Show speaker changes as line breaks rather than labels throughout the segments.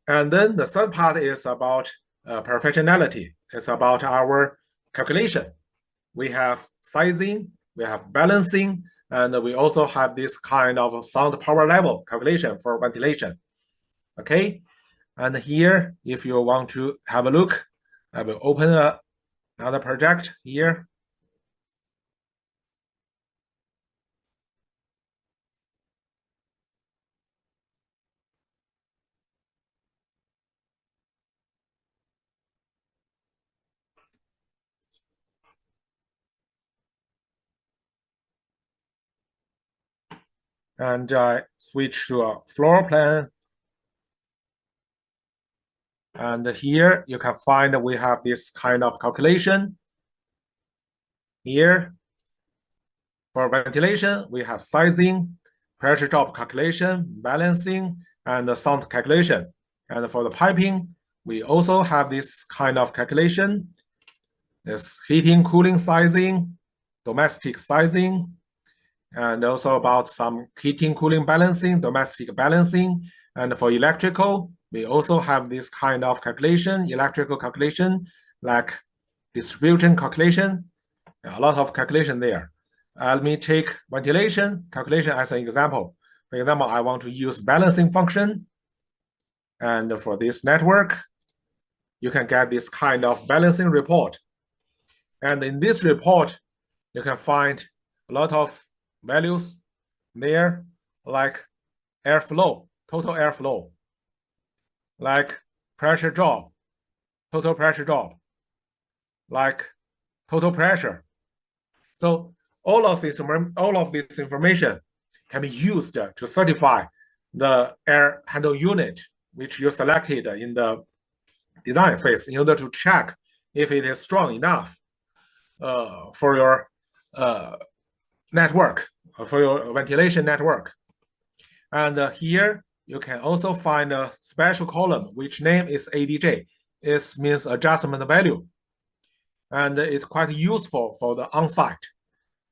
And then the third part is about professionality. It's about our calculation. We have sizing, we have balancing, and we also have this kind of sound power level calculation for ventilation. Okay, and here, if you want to have a look, I will open another project here. And I switch to a floor plan. And here you can find we have this kind of calculation. Here, for ventilation, we have sizing, pressure drop calculation, balancing, and the sound calculation. And for the piping, we also have this kind of calculation. There's heating, cooling sizing, domestic sizing, and also about some heating, cooling balancing, domestic balancing. And for electrical, we also have this kind of calculation, electrical calculation, like distribution calculation, a lot of calculation there. Let me take ventilation calculation as an example. For example, I want to use balancing function. And for this network, you can get this kind of balancing report. And in this report, you can find a lot of values there, like airflow, total airflow, like pressure drop, total pressure drop, like total pressure. So all of this information can be used to certify the air handle unit, which you selected in the design phase, in order to check if it is strong enough for your network, for your ventilation network. And here you can also find a special column which name is ADJ. It means adjustment value, and it's quite useful for the on-site.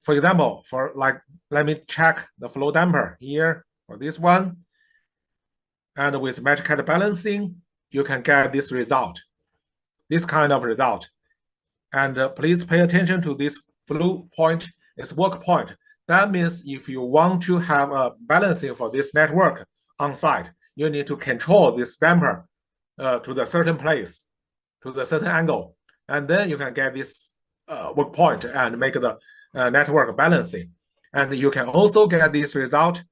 For example, for like, let me check the flow damper here for this one, and with MagiCAD balancing, you can get this result, this kind of result. And please pay attention to this blue point. It's work point. That means if you want to have a balancing for this network on site, you need to control this damper to the certain place, to the certain angle, and then you can get this work point and make the network balancing. And you can also get this result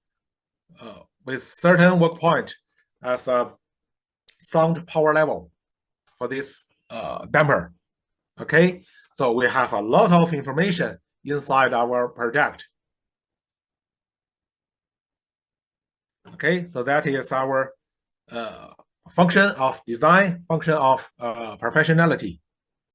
with certain work point as a sound power level for this damper. Okay, so we have a lot of information inside our project. Okay, so that is our function of design, function of professionality.